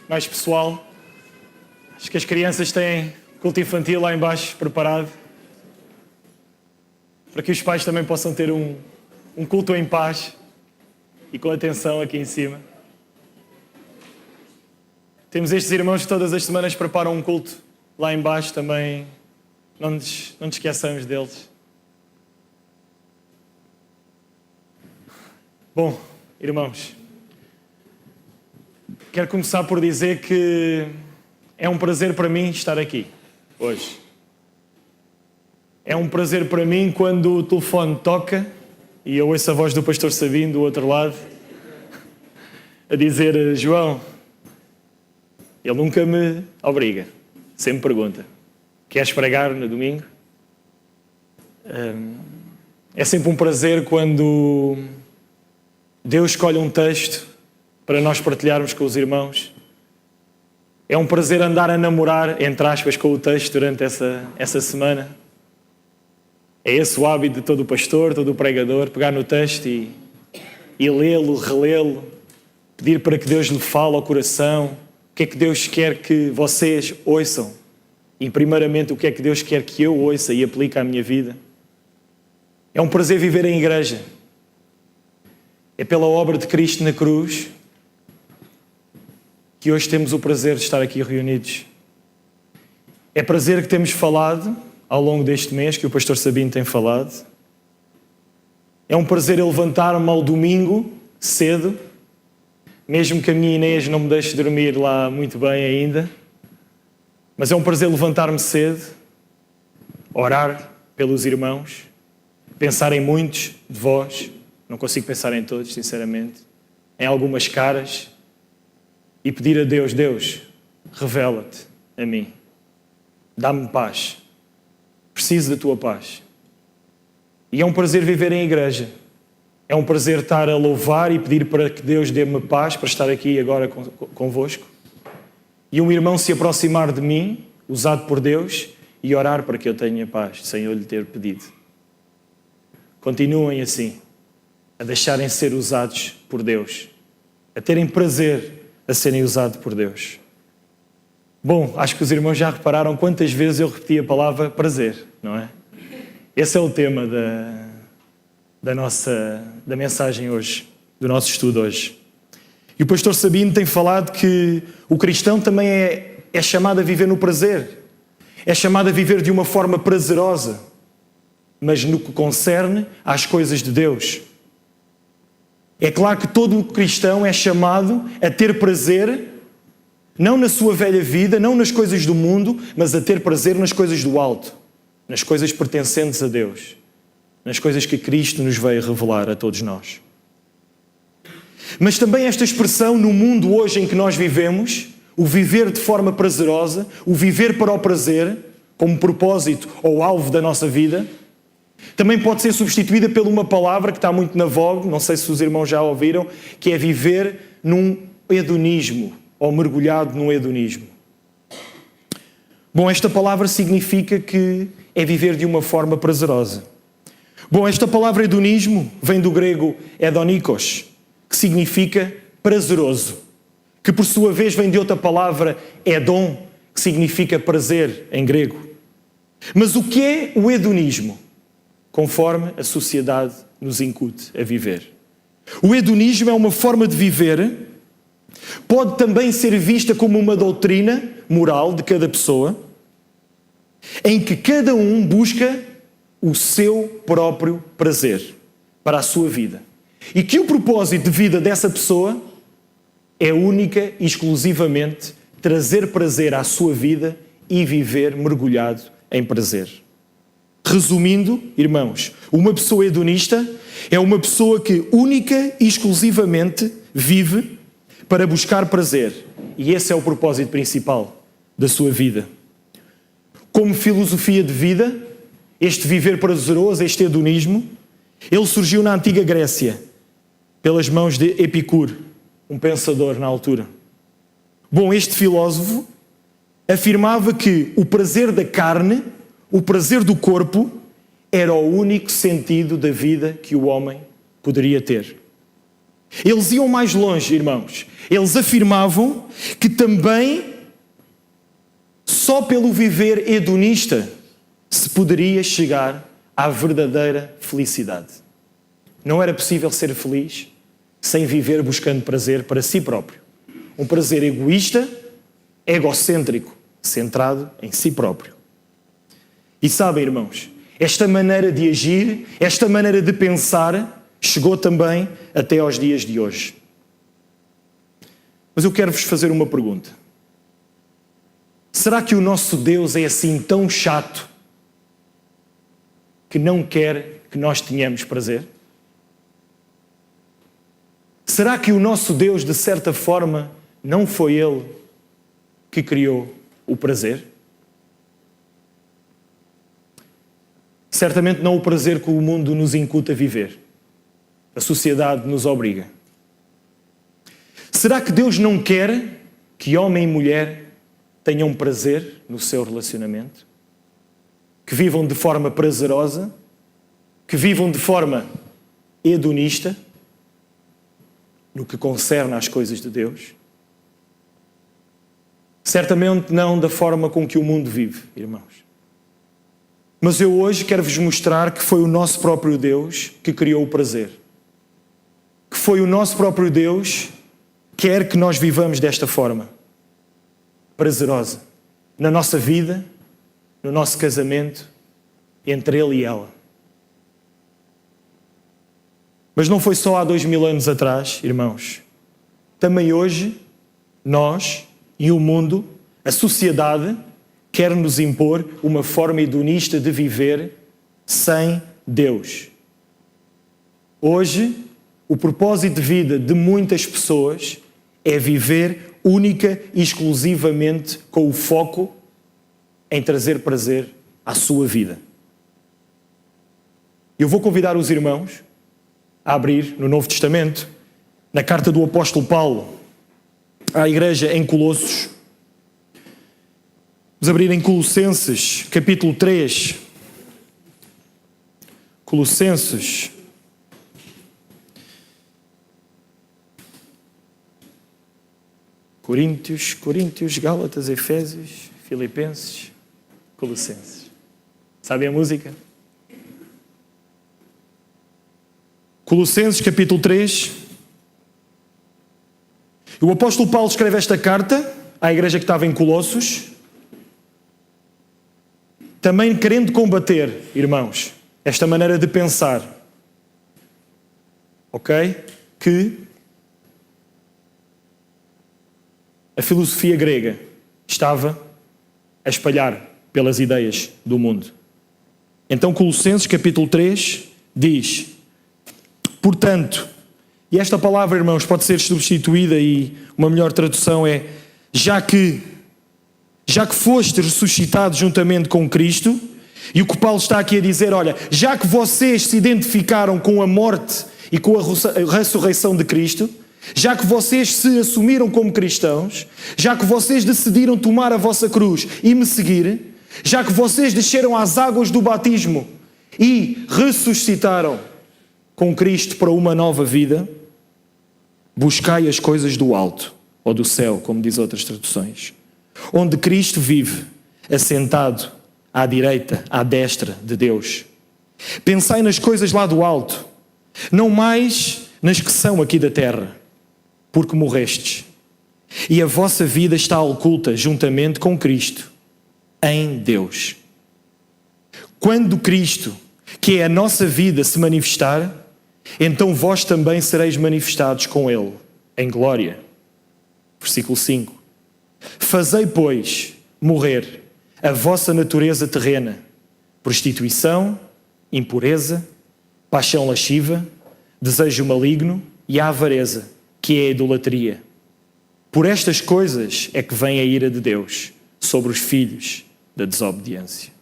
mais pessoal. Acho que as crianças têm culto infantil lá em baixo preparado, para que os pais também possam ter um culto em paz e com atenção aqui em cima. Temos estes irmãos que todas as semanas preparam um culto lá em baixo também. Não nos esqueçamos deles. Bom, irmãos, quero começar por dizer que é um prazer para mim estar aqui hoje. É um prazer para mim quando o telefone toca e eu ouço a voz do pastor Sabino do outro lado a dizer: João. Ele nunca me obriga, sempre pergunta: queres pregar no domingo? É sempre um prazer quando Deus escolhe um texto para nós partilharmos com os irmãos. É um prazer andar a namorar, entre aspas, com o texto durante essa semana. É esse o hábito de todo o pastor, todo o pregador: pegar no texto e lê-lo, relê-lo, pedir para que Deus lhe fale ao coração. O que é que Deus quer que vocês ouçam? E primeiramente, o que é que Deus quer que eu ouça e aplique à minha vida? É um prazer viver em igreja. É pela obra de Cristo na cruz que hoje temos o prazer de estar aqui reunidos. É prazer que temos falado ao longo deste mês, que o pastor Sabino tem falado. É um prazer eu levantar-me ao domingo, cedo, mesmo que a minha Inês não me deixe dormir lá muito bem ainda. Mas é um prazer levantar-me cedo, orar pelos irmãos, pensar em muitos de vós, não consigo pensar em todos, sinceramente, em algumas caras, e pedir a Deus: Deus, revela-te a mim, dá-me paz, preciso da tua paz. E é um prazer viver em igreja, é um prazer estar a louvar e pedir para que Deus dê-me paz para estar aqui agora convosco. E um irmão se aproximar de mim, usado por Deus, e orar para que eu tenha paz, sem eu lhe ter pedido. Continuem assim, a deixarem ser usados por Deus, a terem prazer a serem usados por Deus. Bom, acho que os irmãos já repararam quantas vezes eu repeti a palavra prazer, não é? Esse é o tema da mensagem hoje, do nosso estudo hoje. E o pastor Sabino tem falado que o cristão também é chamado a viver no prazer. É chamado a viver de uma forma prazerosa, mas no que concerne às coisas de Deus. É claro que todo cristão é chamado a ter prazer, não na sua velha vida, não nas coisas do mundo, mas a ter prazer nas coisas do alto, nas coisas pertencentes a Deus, nas coisas que Cristo nos veio revelar a todos nós. Mas também esta expressão, no mundo hoje em que nós vivemos, o viver de forma prazerosa, o viver para o prazer, como propósito ou alvo da nossa vida, também pode ser substituída por uma palavra que está muito na voga, não sei se os irmãos já ouviram, que é viver num hedonismo, ou mergulhado num hedonismo. Bom, esta palavra significa que é viver de uma forma prazerosa. Bom, esta palavra hedonismo vem do grego hedonikos, que significa prazeroso, que por sua vez vem de outra palavra, hedon, que significa prazer em grego. Mas o que é o hedonismo? Conforme a sociedade nos incute a viver. O hedonismo é uma forma de viver, pode também ser vista como uma doutrina moral de cada pessoa, em que cada um busca o seu próprio prazer para a sua vida. E que o propósito de vida dessa pessoa é única e exclusivamente trazer prazer à sua vida e viver mergulhado em prazer. Resumindo, irmãos, uma pessoa hedonista é uma pessoa que única e exclusivamente vive para buscar prazer. E esse é o propósito principal da sua vida. Como filosofia de vida, este viver prazeroso, este hedonismo, ele surgiu na antiga Grécia, pelas mãos de Epicuro, um pensador na altura. Bom, este filósofo afirmava que o prazer da carne, o prazer do corpo, era o único sentido da vida que o homem poderia ter. Eles iam mais longe, irmãos. Eles afirmavam que também só pelo viver hedonista se poderia chegar à verdadeira felicidade. Não era possível ser feliz sem viver buscando prazer para si próprio. Um prazer egoísta, egocêntrico, centrado em si próprio. E sabem, irmãos, esta maneira de agir, esta maneira de pensar, chegou também até aos dias de hoje. Mas eu quero-vos fazer uma pergunta. Será que o nosso Deus é assim tão chato que não quer que nós tenhamos prazer? Será que o nosso Deus, de certa forma, não foi Ele que criou o prazer? Certamente não o prazer que o mundo nos incuta a viver. A sociedade nos obriga. Será que Deus não quer que homem e mulher tenham prazer no seu relacionamento? Que vivam de forma prazerosa? Que vivam de forma hedonista? No que concerne às coisas de Deus? Certamente não da forma com que o mundo vive, irmãos. Mas eu hoje quero-vos mostrar que foi o nosso próprio Deus que criou o prazer. Que foi o nosso próprio Deus que quer que nós vivamos desta forma. Prazerosa. Na nossa vida, no nosso casamento, entre Ele e ela. Mas não foi só há 2000 anos atrás, irmãos. Também hoje, nós e o mundo, a sociedade, quer nos impor uma forma hedonista de viver sem Deus. Hoje, o propósito de vida de muitas pessoas é viver única e exclusivamente com o foco em trazer prazer à sua vida. Eu vou convidar os irmãos a abrir no Novo Testamento, na carta do apóstolo Paulo à igreja em Colossos. Vamos abrir em Colossenses, capítulo 3. Colossenses. Coríntios, Gálatas, Efésios, Filipenses, Colossenses. Sabem a música? Colossenses, capítulo 3. O apóstolo Paulo escreve esta carta à igreja que estava em Colossos, também querendo combater, irmãos, esta maneira de pensar, ok? Que a filosofia grega estava a espalhar pelas ideias do mundo. Então Colossenses capítulo 3 diz: portanto, e esta palavra, irmãos, pode ser substituída e uma melhor tradução é já que foste ressuscitado juntamente com Cristo, e o que Paulo está aqui a dizer, olha, já que vocês se identificaram com a morte e com a ressurreição de Cristo, já que vocês se assumiram como cristãos, já que vocês decidiram tomar a vossa cruz e me seguir, já que vocês desceram às águas do batismo e ressuscitaram com Cristo para uma nova vida, buscai as coisas do alto, ou do céu, como diz outras traduções, onde Cristo vive, assentado à direita, à destra de Deus. Pensai nas coisas lá do alto, não mais nas que são aqui da terra, porque morrestes, e a vossa vida está oculta juntamente com Cristo, em Deus. Quando Cristo, que é a nossa vida, se manifestar, então vós também sereis manifestados com Ele, em glória. Versículo 5. Fazei, pois, morrer a vossa natureza terrena, prostituição, impureza, paixão lasciva, desejo maligno e a avareza, que é a idolatria. Por estas coisas é que vem a ira de Deus sobre os filhos da desobediência.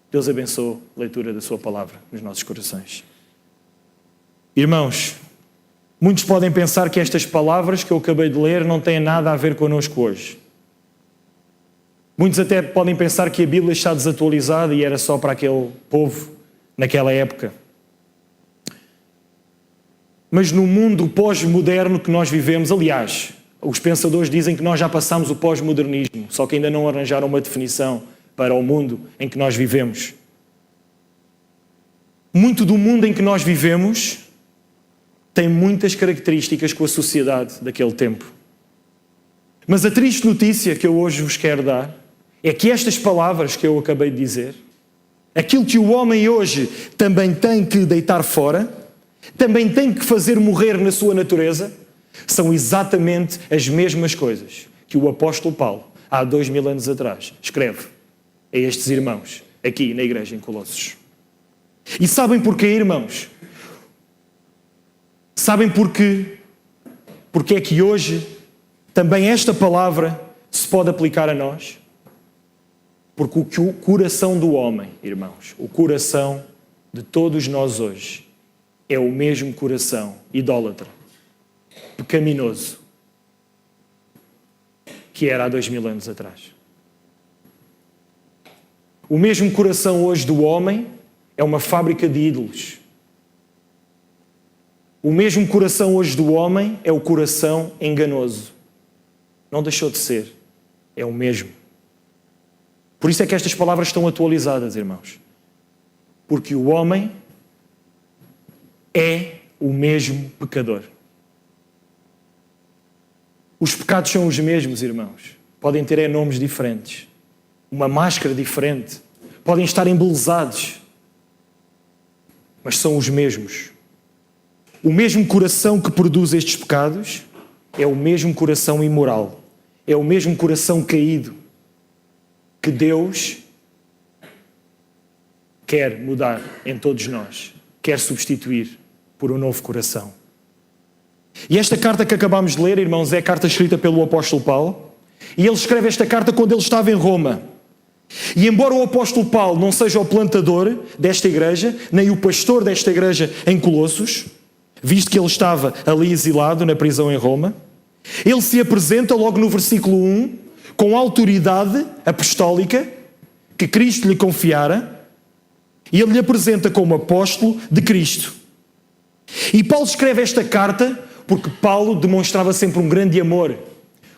Deus abençoe a leitura da sua palavra nos nossos corações. Irmãos, muitos podem pensar que estas palavras que eu acabei de ler não têm nada a ver connosco hoje. Muitos até podem pensar que a Bíblia está desatualizada e era só para aquele povo naquela época. Mas no mundo pós-moderno que nós vivemos, aliás, os pensadores dizem que nós já passamos o pós-modernismo, só que ainda não arranjaram uma definição para o mundo em que nós vivemos. Muito do mundo em que nós vivemos tem muitas características com a sociedade daquele tempo. Mas a triste notícia que eu hoje vos quero dar é que estas palavras que eu acabei de dizer, aquilo que o homem hoje também tem que deitar fora, também tem que fazer morrer na sua natureza, são exatamente as mesmas coisas que o apóstolo Paulo, há 2000 anos atrás, escreve a estes irmãos, aqui na igreja em Colossos. E sabem porquê, irmãos? Sabem porquê é que hoje também esta palavra se pode aplicar a nós? Porque o coração do homem, irmãos, o coração de todos nós hoje, é o mesmo coração idólatra, pecaminoso, que era há 2000 anos atrás. O mesmo coração hoje do homem é uma fábrica de ídolos. O mesmo coração hoje do homem é o coração enganoso. Não deixou de ser. É o mesmo. Por isso é que estas palavras estão atualizadas, irmãos. Porque o homem é o mesmo pecador. Os pecados são os mesmos, irmãos. Podem ter nomes diferentes. Uma máscara diferente. Podem estar embelezados. Mas são os mesmos. O mesmo coração que produz estes pecados é o mesmo coração imoral. É o mesmo coração caído que Deus quer mudar em todos nós. Quer substituir por um novo coração. E esta carta que acabámos de ler, irmãos, é a carta escrita pelo apóstolo Paulo. E ele escreve esta carta quando ele estava em Roma. E embora o apóstolo Paulo não seja o plantador desta igreja, nem o pastor desta igreja em Colossos, visto que ele estava ali exilado na prisão em Roma, ele se apresenta logo no versículo 1 com a autoridade apostólica que Cristo lhe confiara, e ele lhe apresenta como apóstolo de Cristo. E Paulo escreve esta carta porque Paulo demonstrava sempre um grande amor,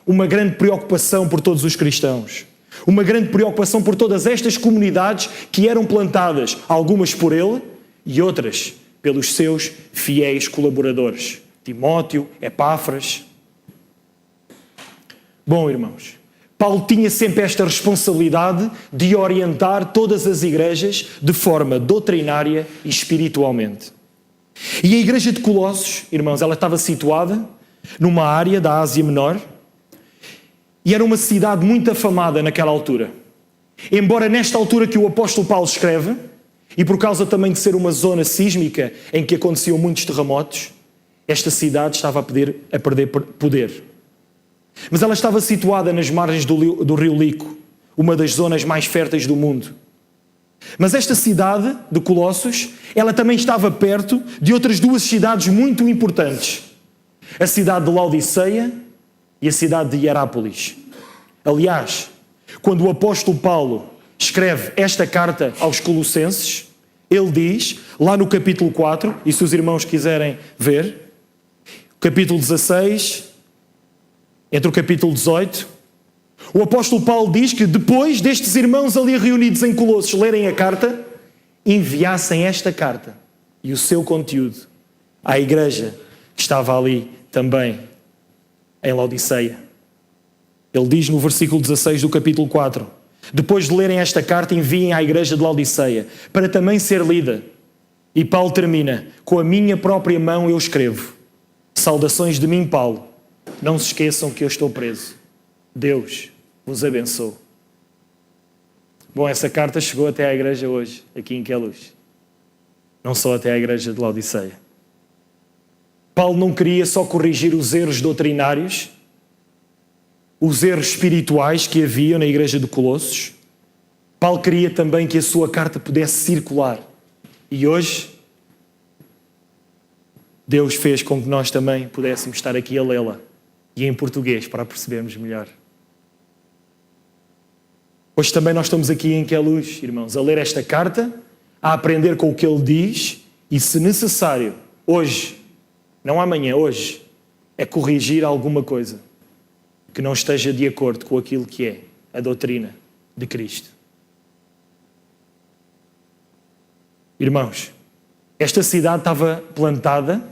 uma grande preocupação por todos os cristãos, uma grande preocupação por todas estas comunidades que eram plantadas, algumas por ele e outras pelos seus fiéis colaboradores, Timóteo, Epáfras. Bom, irmãos, Paulo tinha sempre esta responsabilidade de orientar todas as igrejas de forma doutrinária e espiritualmente. E a igreja de Colossos, irmãos, ela estava situada numa área da Ásia Menor e era uma cidade muito afamada naquela altura. Embora nesta altura que o apóstolo Paulo escreve, e por causa também de ser uma zona sísmica em que aconteciam muitos terremotos, esta cidade estava a perder poder. Mas ela estava situada nas margens do rio Lico, uma das zonas mais férteis do mundo. Mas esta cidade de Colossos, ela também estava perto de outras duas cidades muito importantes. A cidade de Laodiceia e a cidade de Hierápolis. Aliás, quando o apóstolo Paulo escreve esta carta aos Colossenses, ele diz, lá no capítulo 4, e se os irmãos quiserem ver, capítulo 16, entre o capítulo 18, o apóstolo Paulo diz que depois destes irmãos ali reunidos em Colossos lerem a carta, enviassem esta carta e o seu conteúdo à igreja que estava ali também em Laodiceia. Ele diz no versículo 16 do capítulo 4, depois de lerem esta carta, enviem à igreja de Laodiceia para também ser lida. E Paulo termina, com a minha própria mão eu escrevo, saudações de mim, Paulo, não se esqueçam que eu estou preso. Deus vos abençoe. Bom, essa carta chegou até à igreja hoje, aqui em Queluz. Não só até à igreja de Laodiceia. Paulo não queria só corrigir os erros doutrinários, os erros espirituais que havia na igreja de Colossos. Paulo queria também que a sua carta pudesse circular. E hoje, Deus fez com que nós também pudéssemos estar aqui a lê-la. E em português, para percebermos melhor. Hoje também nós estamos aqui em Queluz, irmãos, a ler esta carta, a aprender com o que ele diz e, se necessário, hoje, não amanhã, hoje, é corrigir alguma coisa que não esteja de acordo com aquilo que é a doutrina de Cristo. Irmãos, esta cidade estava plantada,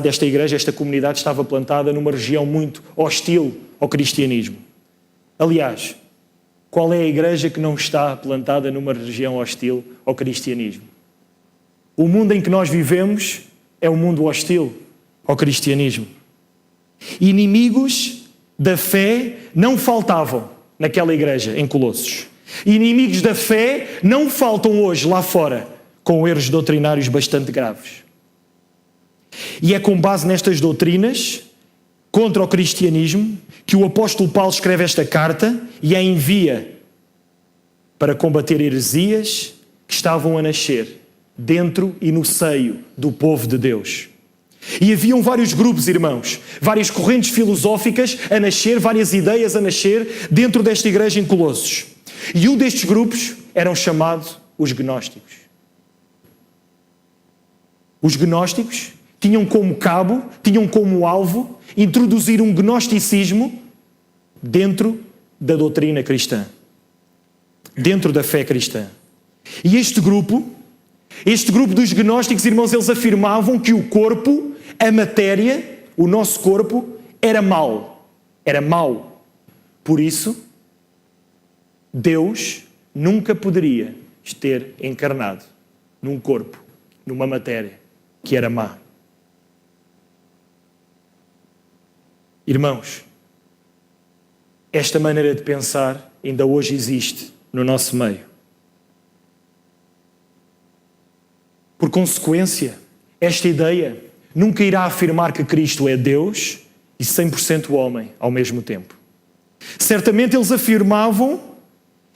esta igreja, esta comunidade estava plantada numa região muito hostil ao cristianismo. Aliás, qual é a igreja que não está plantada numa região hostil ao cristianismo? O mundo em que nós vivemos é um mundo hostil ao cristianismo. Inimigos da fé não faltavam naquela igreja em Colossos. Inimigos da fé não faltam hoje lá fora, com erros doutrinários bastante graves. E é com base nestas doutrinas contra o cristianismo que o apóstolo Paulo escreve esta carta e a envia para combater heresias que estavam a nascer dentro e no seio do povo de Deus. E haviam vários grupos, irmãos, várias correntes filosóficas a nascer, várias ideias a nascer dentro desta igreja em Colossos. E um destes grupos eram chamados os gnósticos. Os gnósticos tinham como cabo, tinham como alvo introduzir um gnosticismo dentro da doutrina cristã, dentro da fé cristã. E este grupo dos gnósticos, irmãos, eles afirmavam que o corpo, a matéria, o nosso corpo, era mau. Era mau. Por isso, Deus nunca poderia ter encarnado num corpo, numa matéria que era má. Irmãos, esta maneira de pensar ainda hoje existe no nosso meio. Por consequência, esta ideia nunca irá afirmar que Cristo é Deus e 100% homem ao mesmo tempo. Certamente eles afirmavam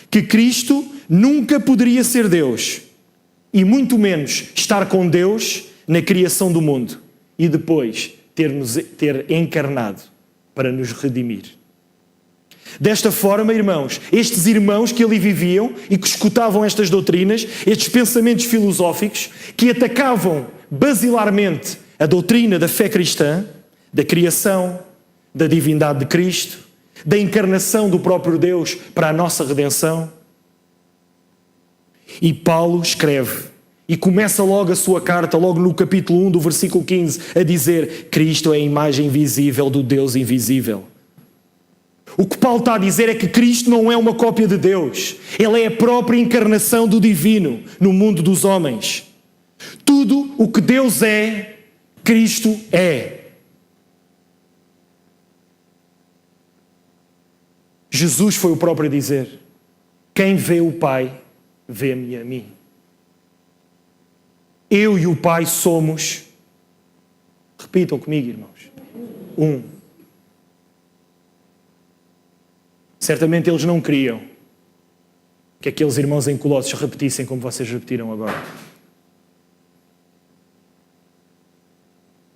que Cristo nunca poderia ser Deus e muito menos estar com Deus na criação do mundo e depois ter encarnado para nos redimir. Desta forma, irmãos, estes irmãos que ali viviam e que escutavam estas doutrinas, estes pensamentos filosóficos que atacavam basilarmente a doutrina da fé cristã, da criação, da divindade de Cristo, da encarnação do próprio Deus para a nossa redenção. E Paulo escreve e começa logo a sua carta, logo no capítulo 1 do versículo 15, a dizer: Cristo é a imagem visível do Deus invisível. O que Paulo está a dizer é que Cristo não é uma cópia de Deus. Ele é a própria encarnação do divino no mundo dos homens. Tudo o que Deus é, Cristo é. Jesus foi o próprio a dizer: quem vê o Pai, vê-me a mim. Eu e o Pai somos, repitam comigo, irmãos, um. Certamente eles não queriam que aqueles irmãos em Colossos repetissem como vocês repetiram agora.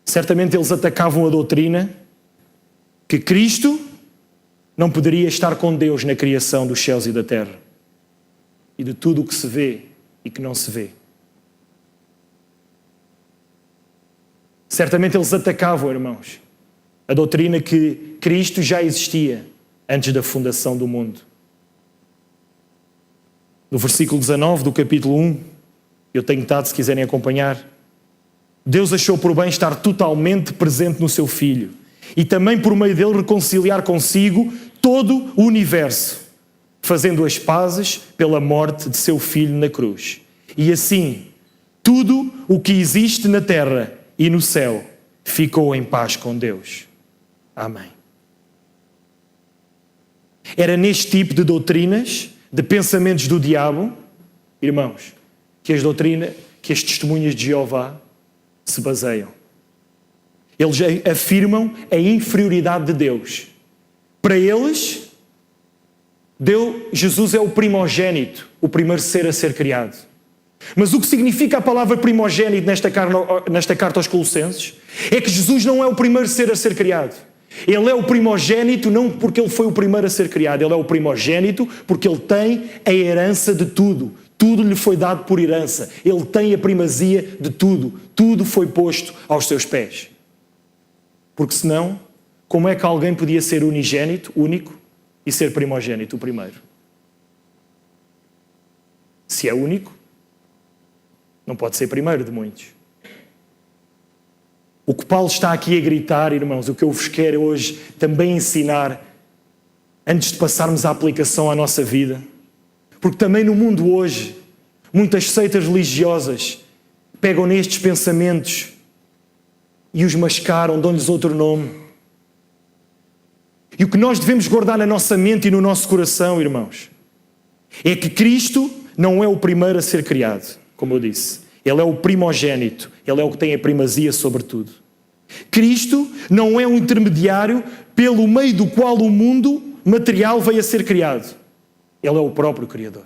Certamente eles atacavam a doutrina que Cristo não poderia estar com Deus na criação dos céus e da terra e de tudo o que se vê e que não se vê. Certamente eles atacavam, irmãos, a doutrina que Cristo já existia antes da fundação do mundo. No versículo 19 do capítulo 1, eu tenho estado, se quiserem acompanhar, Deus achou por bem estar totalmente presente no seu Filho e também por meio dele reconciliar consigo todo o universo, fazendo as pazes pela morte de seu Filho na cruz. E assim, tudo o que existe na terra e no céu ficou em paz com Deus. Amém. Era neste tipo de doutrinas, de pensamentos do diabo, irmãos, que as testemunhas de Jeová se baseiam. Eles afirmam a inferioridade de Deus. Para eles, Jesus é o primogênito, o primeiro ser a ser criado. Mas o que significa a palavra primogênito nesta carta aos Colossenses é que Jesus não é o primeiro ser a ser criado. Ele é o primogênito não porque ele foi o primeiro a ser criado, ele é o primogênito porque ele tem a herança de tudo. Tudo lhe foi dado por herança. Ele tem a primazia de tudo. Tudo foi posto aos seus pés. Porque senão, como é que alguém podia ser unigênito, único, e ser primogênito, o primeiro? Se é único, não pode ser primeiro de muitos. O que Paulo está aqui a gritar, irmãos, o que eu vos quero hoje também ensinar, antes de passarmos à aplicação à nossa vida, porque também no mundo hoje, muitas seitas religiosas pegam nestes pensamentos e os mascaram, dão-lhes outro nome. E o que nós devemos guardar na nossa mente e no nosso coração, irmãos, é que Cristo não é o primeiro a ser criado, como eu disse. Ele é o primogênito, ele é o que tem a primazia sobre tudo. Cristo não é um intermediário pelo meio do qual o mundo material veio a ser criado. Ele é o próprio Criador.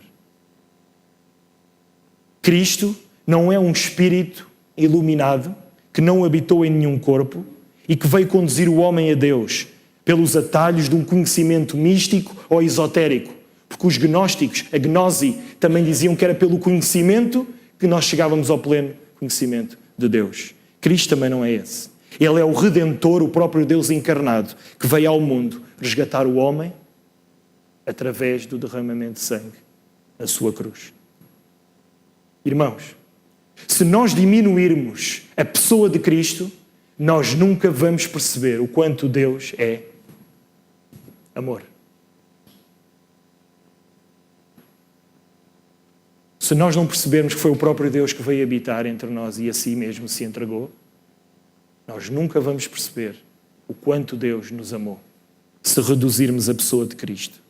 Cristo não é um espírito iluminado que não habitou em nenhum corpo e que veio conduzir o homem a Deus pelos atalhos de um conhecimento místico ou esotérico. Porque os gnósticos, a gnose, também diziam que era pelo conhecimento que nós chegávamos ao pleno conhecimento de Deus. Cristo também não é esse. Ele é o Redentor, o próprio Deus encarnado, que veio ao mundo resgatar o homem através do derramamento de sangue na sua cruz. Irmãos, se nós diminuirmos a pessoa de Cristo, nós nunca vamos perceber o quanto Deus é amor. Se nós não percebermos que foi o próprio Deus que veio habitar entre nós e a si mesmo se entregou, nós nunca vamos perceber o quanto Deus nos amou, se reduzirmos a pessoa de Cristo.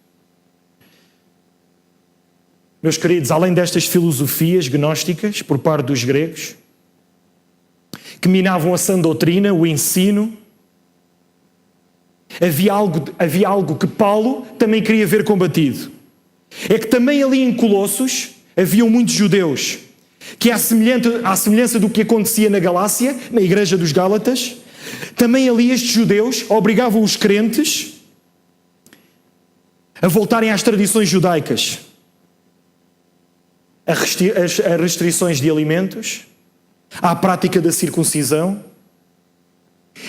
Meus queridos, além destas filosofias gnósticas por parte dos gregos, que minavam a sã doutrina, o ensino, havia algo que Paulo também queria ver combatido. É que também ali em Colossos haviam muitos judeus que, à semelhança do que acontecia na Galácia, na igreja dos Gálatas, também ali estes judeus obrigavam os crentes a voltarem às tradições judaicas, a restrições de alimentos, à prática da circuncisão.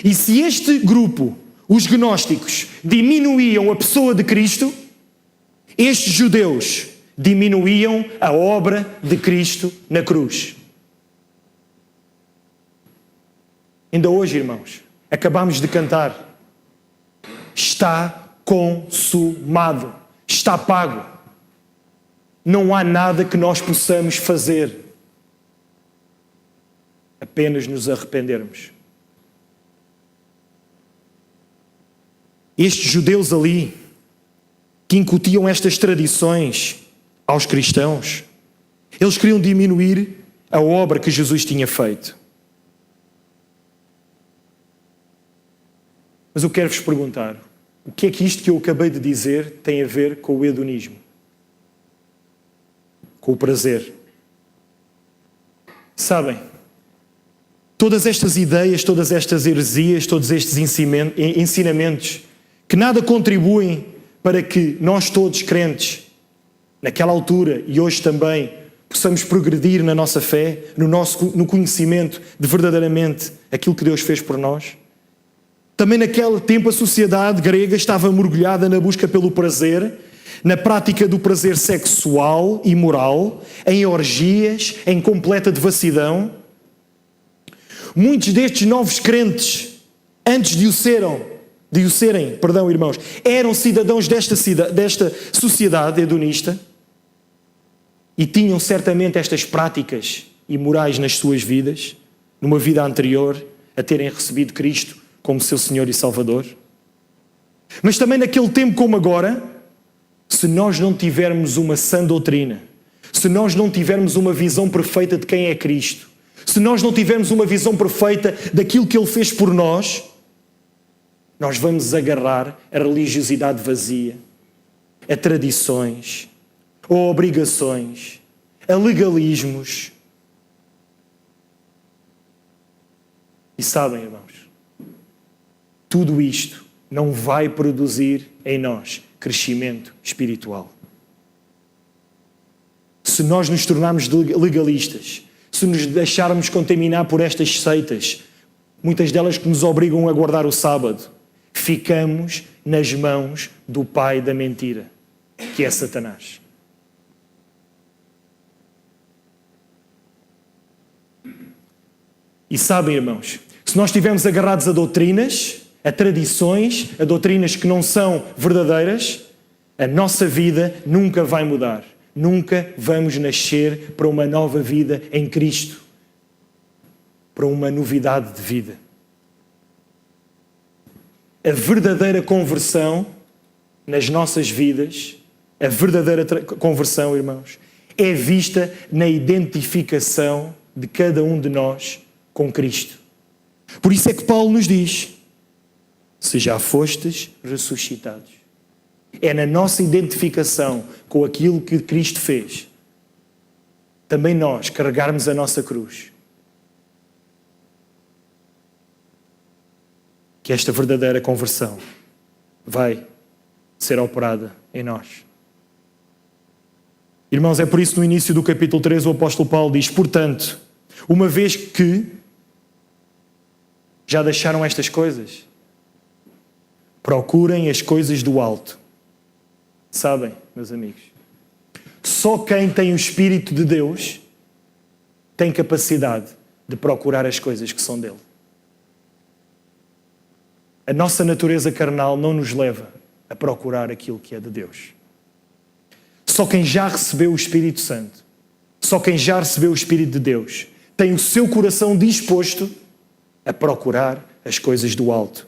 E se este grupo, os gnósticos, diminuíam a pessoa de Cristo, estes judeus diminuíam a obra de Cristo na cruz. Ainda hoje, irmãos, acabamos de cantar: está consumado, está pago. Não há nada que nós possamos fazer, apenas nos arrependermos. Estes judeus ali, que incutiam estas tradições aos cristãos, eles queriam diminuir a obra que Jesus tinha feito. Mas eu quero-vos perguntar, o que é que isto que eu acabei de dizer tem a ver com o hedonismo? Com o prazer? Sabem, todas estas ideias, todas estas heresias, todos estes ensinamentos que nada contribuem para que nós todos crentes, naquela altura e hoje também, possamos progredir na nossa fé, no conhecimento de verdadeiramente aquilo que Deus fez por nós. Também naquele tempo a sociedade grega estava mergulhada na busca pelo prazer, na prática do prazer sexual e moral, em orgias, em completa devassidão. Muitos destes novos crentes, antes de o serem, irmãos, eram cidadãos desta sociedade hedonista e tinham certamente estas práticas imorais nas suas vidas, numa vida anterior a terem recebido Cristo como seu Senhor e Salvador. Mas também naquele tempo como agora, se nós não tivermos uma sã doutrina, se nós não tivermos uma visão perfeita de quem é Cristo, se nós não tivermos uma visão perfeita daquilo que Ele fez por nós, nós vamos agarrar a religiosidade vazia, a tradições, a obrigações, a legalismos. E sabem, irmãos, tudo isto não vai produzir em nós crescimento espiritual. se nós nos tornarmos legalistas, se nos deixarmos contaminar por estas seitas, muitas delas que nos obrigam a guardar o sábado, ficamos nas mãos do pai da mentira, que é Satanás. E sabem, irmãos, se nós estivermos agarrados a doutrinas, a tradições, a doutrinas que não são verdadeiras, a nossa vida nunca vai mudar. Nunca vamos nascer para uma nova vida em Cristo, para uma novidade de vida. A verdadeira conversão nas nossas vidas, a verdadeira conversão, irmãos, é vista na identificação de cada um de nós com Cristo. Por isso é que Paulo nos diz: se já fostes ressuscitados. É na nossa identificação com aquilo que Cristo fez, também nós carregarmos a nossa cruz, que esta verdadeira conversão vai ser operada em nós. Irmãos, é por isso no início do capítulo 3 o apóstolo Paulo diz: portanto, uma vez que já deixaram estas coisas, procurem as coisas do alto. Sabem, meus amigos, só quem tem o Espírito de Deus tem capacidade de procurar as coisas que são dele. A nossa natureza carnal não nos leva a procurar aquilo que é de Deus. Só quem já recebeu o Espírito Santo, só quem já recebeu o Espírito de Deus, tem o seu coração disposto a procurar as coisas do alto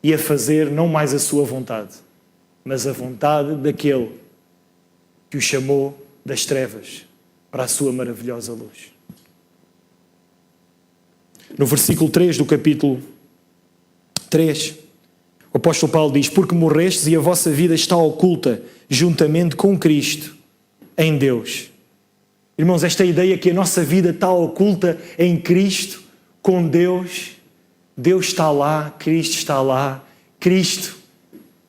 e a fazer não mais a sua vontade, mas a vontade daquele que o chamou das trevas para a sua maravilhosa luz. No versículo 3 do capítulo 3, o apóstolo Paulo diz: porque morrestes e a vossa vida está oculta juntamente com Cristo em Deus. Irmãos, esta ideia que a nossa vida está oculta em Cristo, com Deus, Deus está lá, Cristo está lá, Cristo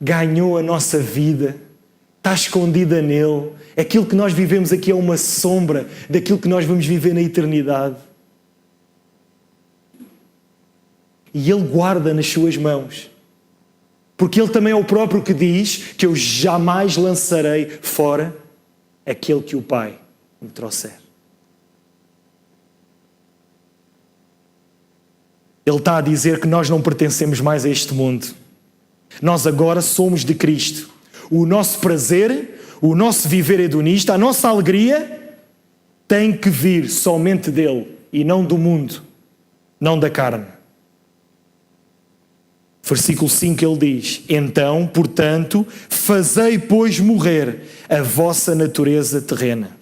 ganhou a nossa vida, está escondida nele. Aquilo que nós vivemos aqui é uma sombra daquilo que nós vamos viver na eternidade. E Ele guarda nas suas mãos, porque Ele também é o próprio que diz que eu jamais lançarei fora aquele que o Pai me trouxer. Ele está a dizer que nós não pertencemos mais a este mundo. Nós agora somos de Cristo. O nosso prazer, o nosso viver hedonista, a nossa alegria tem que vir somente dele e não do mundo, não da carne. Versículo 5 ele diz: então, portanto, fazei, pois, morrer a vossa natureza terrena.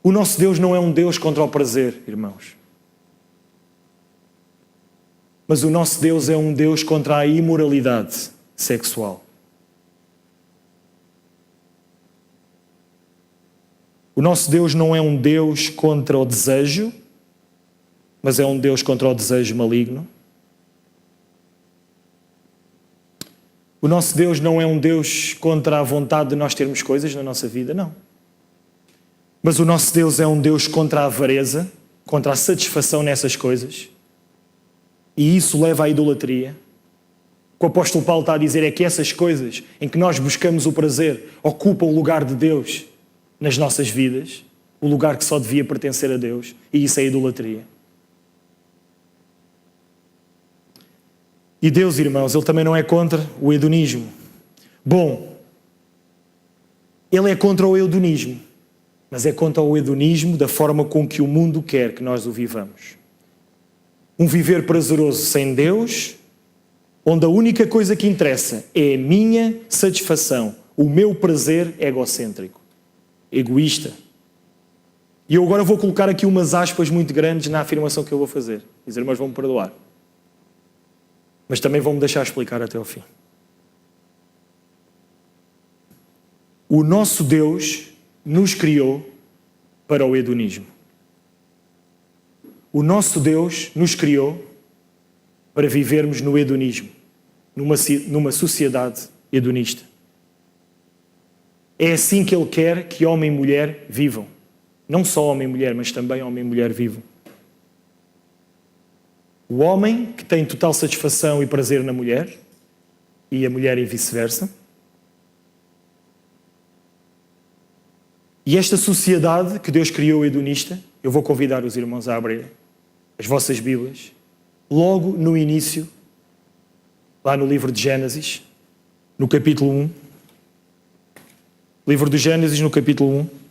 O nosso Deus não é um Deus contra o prazer, irmãos. Mas o nosso Deus é um Deus contra a imoralidade sexual. O nosso Deus não é um Deus contra o desejo, mas é um Deus contra o desejo maligno. O nosso Deus não é um Deus contra a vontade de nós termos coisas na nossa vida, não. Mas o nosso Deus é um Deus contra a avareza, contra a satisfação nessas coisas. E isso leva à idolatria. O que o apóstolo Paulo está a dizer é que essas coisas em que nós buscamos o prazer ocupam o lugar de Deus nas nossas vidas, o lugar que só devia pertencer a Deus, e isso é idolatria. E Deus, irmãos, Ele também não é contra o hedonismo. Bom, Ele é contra o hedonismo, mas é contra o hedonismo da forma com que o mundo quer que nós o vivamos. Um viver prazeroso sem Deus, onde a única coisa que interessa é a minha satisfação, o meu prazer egocêntrico, egoísta. E eu agora vou colocar aqui umas aspas muito grandes na afirmação que eu vou fazer. Os irmãos vão me perdoar. Mas também vão-me deixar explicar até ao fim. O nosso Deus nos criou para o hedonismo. O nosso Deus nos criou para vivermos no hedonismo, numa sociedade hedonista. É assim que Ele quer que homem e mulher vivam. Não só homem e mulher, mas também homem e mulher vivam. O homem que tem total satisfação e prazer na mulher, e a mulher e vice-versa. E esta sociedade que Deus criou hedonista, eu vou convidar os irmãos a abrirem as vossas Bíblias, logo no início, lá no livro de Gênesis, no capítulo 1. Livro de Gênesis, no capítulo 1.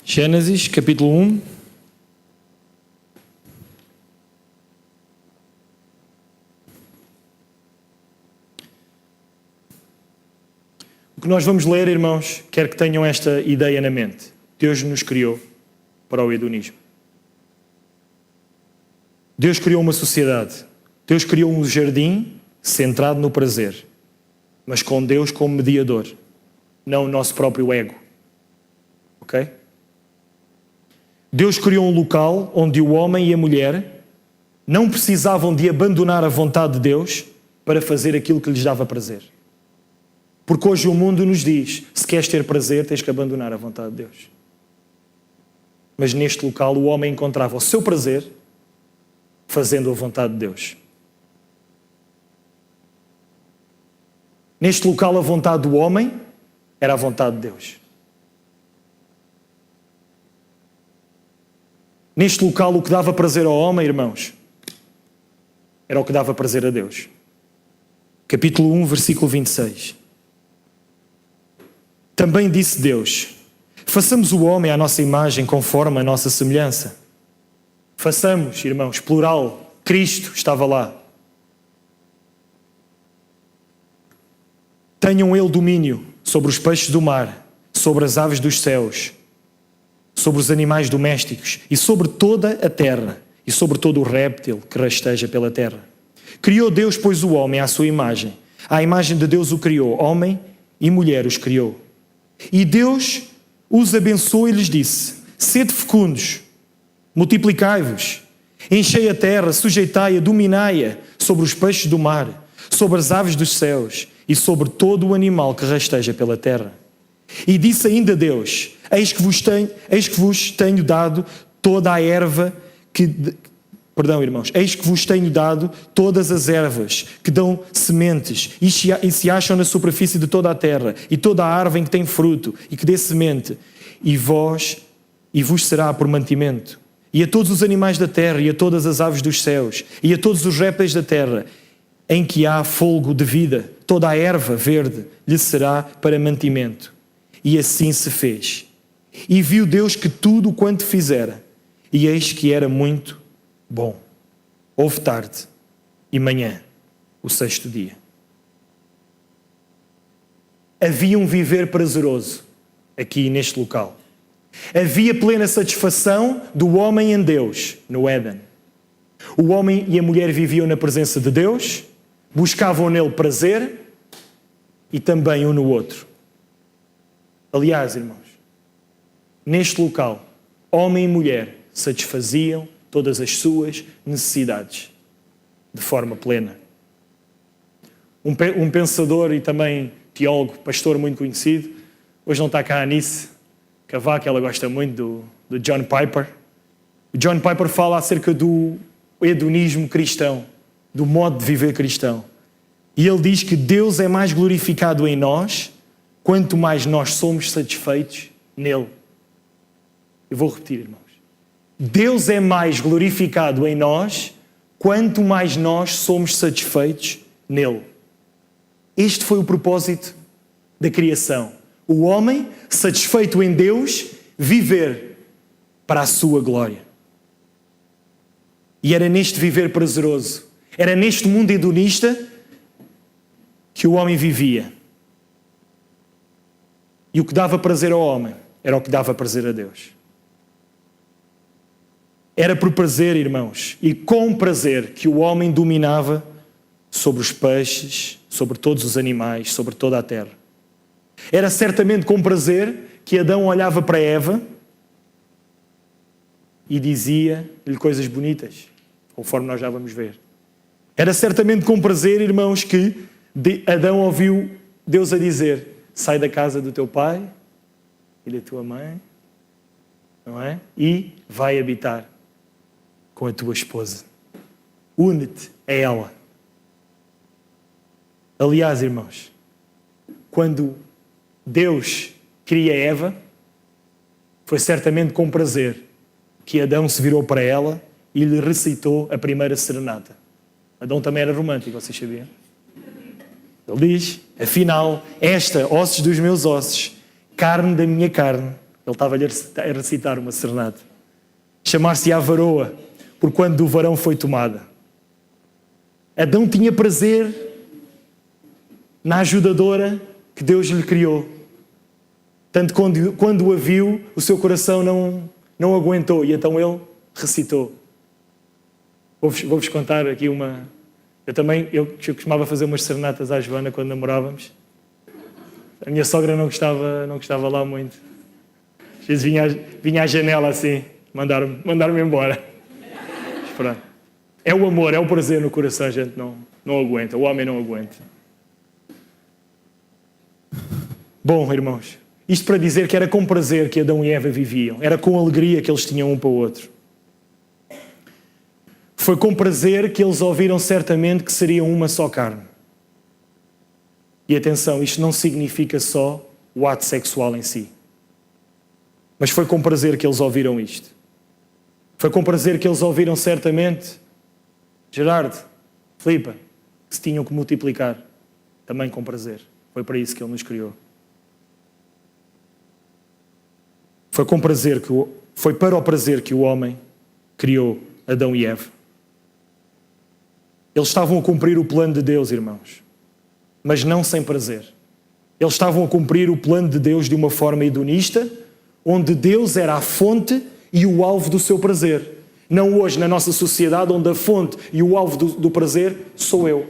Gênesis, capítulo 1. O que nós vamos ler, irmãos, quero que tenham esta ideia na mente. Deus nos criou para o hedonismo. Deus criou uma sociedade. Deus criou um jardim centrado no prazer, mas com Deus como mediador, não o nosso próprio ego. Ok? Deus criou um local onde o homem e a mulher não precisavam de abandonar a vontade de Deus para fazer aquilo que lhes dava prazer. Porque hoje o mundo nos diz, se queres ter prazer, tens que abandonar a vontade de Deus. Mas neste local o homem encontrava o seu prazer fazendo a vontade de Deus. Neste local a vontade do homem era a vontade de Deus. Neste local o que dava prazer ao homem, irmãos, era o que dava prazer a Deus. Capítulo 1, versículo 26. Também disse Deus, façamos o homem à nossa imagem conforme a nossa semelhança. Façamos, irmãos, plural, Cristo estava lá. Tenham ele domínio sobre os peixes do mar, sobre as aves dos céus, sobre os animais domésticos e sobre toda a terra e sobre todo o réptil que rasteja pela terra. Criou Deus, pois, o homem à sua imagem. À imagem de Deus o criou, homem e mulher os criou. E Deus os abençoou e lhes disse, sede fecundos, multiplicai-vos, enchei a terra, sujeitai-a, dominai-a sobre os peixes do mar, sobre as aves dos céus e sobre todo o animal que rasteja pela terra. E disse ainda Deus, eis que vos tenho dado toda a erva eis que vos tenho dado todas as ervas que dão sementes e se acham na superfície de toda a terra, e toda a árvore em que tem fruto e que dê semente, e vos será por mantimento. E a todos os animais da terra, e a todas as aves dos céus, e a todos os répteis da terra, em que há fôlego de vida, toda a erva verde lhe será para mantimento. E assim se fez. E viu Deus que tudo quanto fizera, e eis que era muito bom. Houve tarde e manhã, o sexto dia. Havia um viver prazeroso aqui neste local. Havia plena satisfação do homem em Deus, no Éden. O homem e a mulher viviam na presença de Deus, buscavam nele prazer e também um no outro. Aliás, irmãos, neste local, homem e mulher satisfaziam todas as suas necessidades de forma plena. Um pensador e também teólogo, pastor muito conhecido, hoje não está cá a Anice Cavaco, ela gosta muito do John Piper. O John Piper fala acerca do hedonismo cristão, do modo de viver cristão. E ele diz que Deus é mais glorificado em nós quanto mais nós somos satisfeitos nele. Eu vou repetir, irmãos. Deus é mais glorificado em nós quanto mais nós somos satisfeitos nele. Este foi o propósito da criação. O homem, satisfeito em Deus, viver para a sua glória. E era neste viver prazeroso, era neste mundo hedonista que o homem vivia. E o que dava prazer ao homem era o que dava prazer a Deus. Era por prazer, irmãos, e com prazer que o homem dominava sobre os peixes, sobre todos os animais, sobre toda a terra. Era certamente com prazer que Adão olhava para Eva e dizia-lhe coisas bonitas, conforme nós já vamos ver. Era certamente com prazer, irmãos, que Adão ouviu Deus a dizer: sai da casa do teu pai e da tua mãe, não é? E vai habitar com a tua esposa. Une-te a ela. Aliás, irmãos, quando Deus cria Eva, foi certamente com prazer que Adão se virou para ela e lhe recitou a primeira serenata. Adão também era romântico, vocês sabiam? Ele diz: afinal, esta, ossos dos meus ossos, carne da minha carne. Ele estava-lhe a recitar uma serenata. Chamar-se-á varoa, por quando do varão foi tomada. Adão tinha prazer na ajudadora que Deus lhe criou. Tanto quando a viu, o seu coração não aguentou e então ele recitou. Vou-vos contar aqui uma... Eu costumava fazer umas serenatas à Joana quando namorávamos. A minha sogra não gostava lá muito. Às vezes vinha à janela assim, mandar-me embora. Mas pronto. É o amor, é o prazer no coração, a gente não aguenta, o homem não aguenta. Bom, irmãos, isto para dizer que era com prazer que Adão e Eva viviam, era com alegria que eles tinham um para o outro. Foi com prazer que eles ouviram certamente que seriam uma só carne. E atenção, isto não significa só o ato sexual em si. Mas foi com prazer que eles ouviram isto. Foi com prazer que eles ouviram certamente, Gerardo, Filipa, que se tinham que multiplicar. Também com prazer. Foi para isso que Ele nos criou. Foi para o prazer que o homem criou Adão e Eva. Eles estavam a cumprir o plano de Deus, irmãos, mas não sem prazer. Eles estavam a cumprir o plano de Deus de uma forma hedonista, onde Deus era a fonte e o alvo do seu prazer. Não hoje na nossa sociedade, onde a fonte e o alvo do prazer sou eu.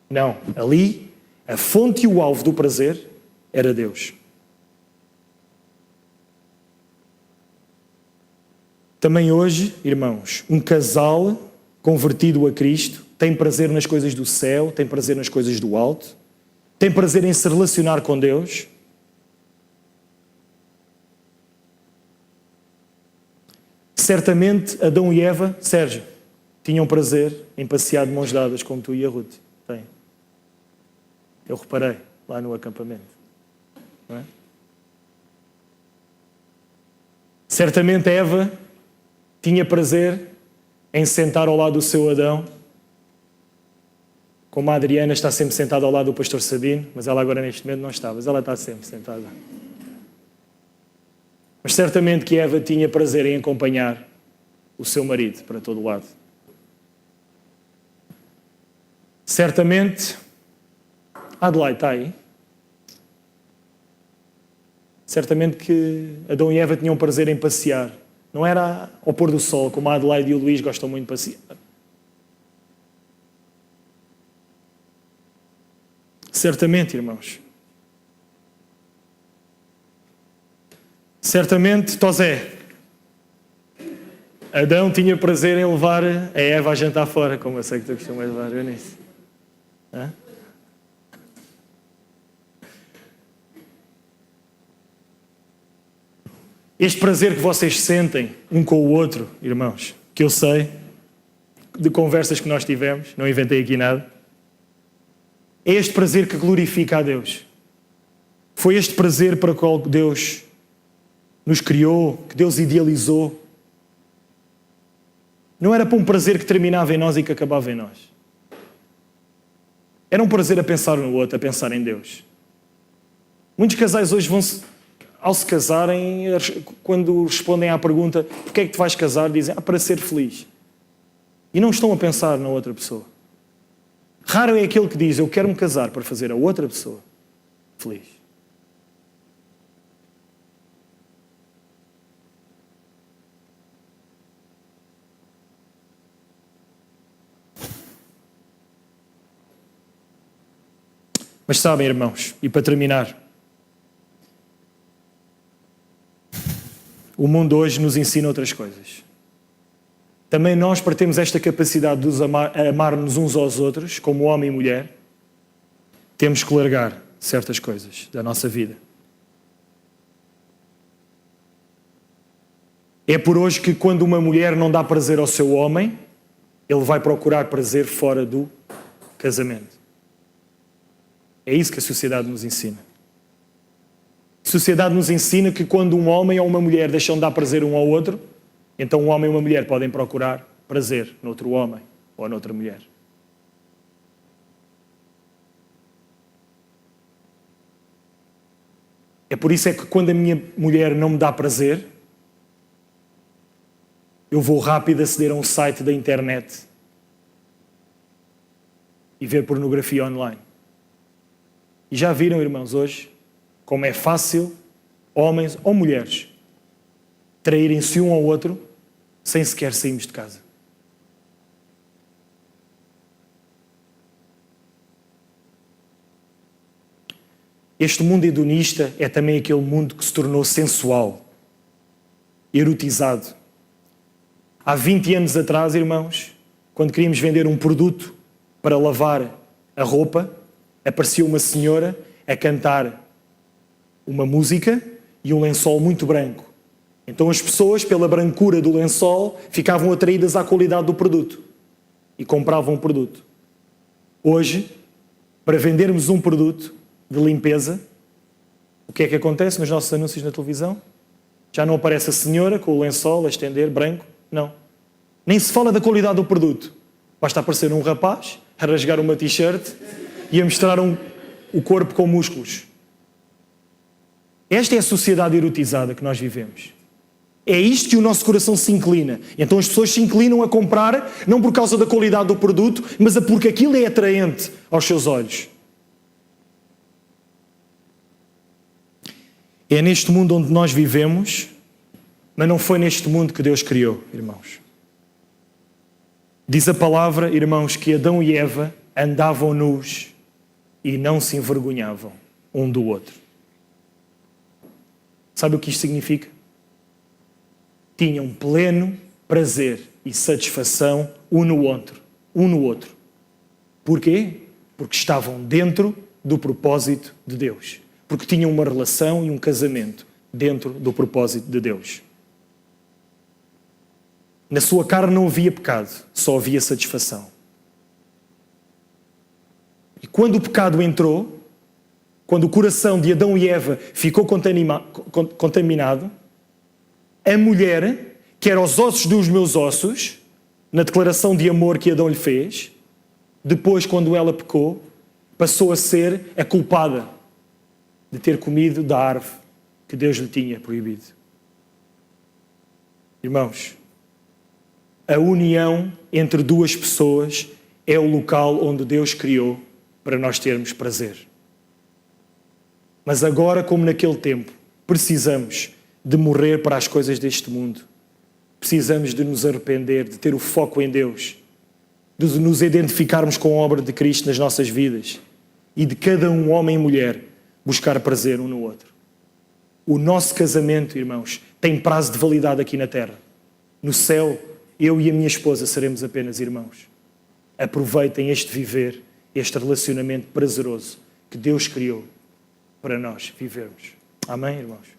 Não, ali a fonte e o alvo do prazer era Deus. Também hoje, irmãos, um casal convertido a Cristo tem prazer nas coisas do céu, tem prazer nas coisas do alto, tem prazer em se relacionar com Deus. Certamente Adão e Eva, Sérgio, tinham prazer em passear de mãos dadas, como tu e a Ruth. Tem. Eu reparei lá no acampamento. Não é? Certamente Eva tinha prazer em sentar ao lado do seu Adão, como a Adriana está sempre sentada ao lado do pastor Sabino, mas ela agora neste momento não está, mas ela está sempre sentada. Mas certamente que Eva tinha prazer em acompanhar o seu marido para todo o lado. Certamente, Adelaide está aí. Certamente que Adão e Eva tinham prazer em passear. Não era ao pôr do sol, como a Adelaide e o Luís gostam muito de passear. Certamente, irmãos. Certamente, Tosé. Adão tinha prazer em levar a Eva a jantar fora, como eu sei que tu costumas levar, Eunice. Hã? Este prazer que vocês sentem um com o outro, irmãos, que eu sei, de conversas que nós tivemos, não inventei aqui nada, é este prazer que glorifica a Deus. Foi este prazer para o qual Deus nos criou, que Deus idealizou. Não era para um prazer que terminava em nós e que acabava em nós. Era um prazer a pensar no outro, a pensar em Deus. Muitos casais hoje ao se casarem, quando respondem à pergunta porquê é que te vais casar, dizem para ser feliz. E não estão a pensar na outra pessoa. Raro é aquele que diz eu quero me casar para fazer a outra pessoa feliz. Mas sabem, irmãos, e para terminar, o mundo hoje nos ensina outras coisas. Também nós, para termos esta capacidade de amar-nos uns aos outros, como homem e mulher, temos que largar certas coisas da nossa vida. É por hoje que quando uma mulher não dá prazer ao seu homem, ele vai procurar prazer fora do casamento. É isso que a sociedade nos ensina. A sociedade nos ensina que quando um homem ou uma mulher deixam de dar prazer um ao outro, então um homem e uma mulher podem procurar prazer noutro homem ou noutra mulher. É por isso é que quando a minha mulher não me dá prazer, eu vou rápido aceder a um site da internet e ver pornografia online. E já viram, irmãos, hoje, como é fácil homens ou mulheres traírem-se um ao outro sem sequer sairmos de casa. Este mundo hedonista é também aquele mundo que se tornou sensual, erotizado. Há 20 anos atrás, irmãos, quando queríamos vender um produto para lavar a roupa, apareceu uma senhora a cantar uma música e um lençol muito branco. Então as pessoas, pela brancura do lençol, ficavam atraídas à qualidade do produto e compravam o produto. Hoje, para vendermos um produto de limpeza, o que é que acontece nos nossos anúncios na televisão? Já não aparece a senhora com o lençol a estender branco, não. Nem se fala da qualidade do produto. Basta aparecer um rapaz a rasgar uma t-shirt e a mostrar o corpo com músculos. Esta é a sociedade erotizada que nós vivemos. É isto que o nosso coração se inclina. Então as pessoas se inclinam a comprar, não por causa da qualidade do produto, mas porque aquilo é atraente aos seus olhos. É neste mundo onde nós vivemos, mas não foi neste mundo que Deus criou, irmãos. Diz a palavra, irmãos, que Adão e Eva andavam nus e não se envergonhavam um do outro. Sabe o que isto significa? Tinham pleno prazer e satisfação um no outro. Porquê? Porque estavam dentro do propósito de Deus. Porque tinham uma relação e um casamento dentro do propósito de Deus. Na sua carne não havia pecado, só havia satisfação. E quando o pecado entrou, quando o coração de Adão e Eva ficou contaminado, a mulher, que era os ossos dos meus ossos, na declaração de amor que Adão lhe fez, depois, quando ela pecou, passou a ser a culpada de ter comido da árvore que Deus lhe tinha proibido. Irmãos, a união entre duas pessoas é o local onde Deus criou para nós termos prazer. Mas agora, como naquele tempo, precisamos de morrer para as coisas deste mundo. Precisamos de nos arrepender, de ter o foco em Deus, de nos identificarmos com a obra de Cristo nas nossas vidas e de cada um, homem e mulher, buscar prazer um no outro. O nosso casamento, irmãos, tem prazo de validade aqui na terra. No céu, eu e a minha esposa seremos apenas irmãos. Aproveitem este viver, este relacionamento prazeroso que Deus criou para nós vivermos. Amém, irmãos?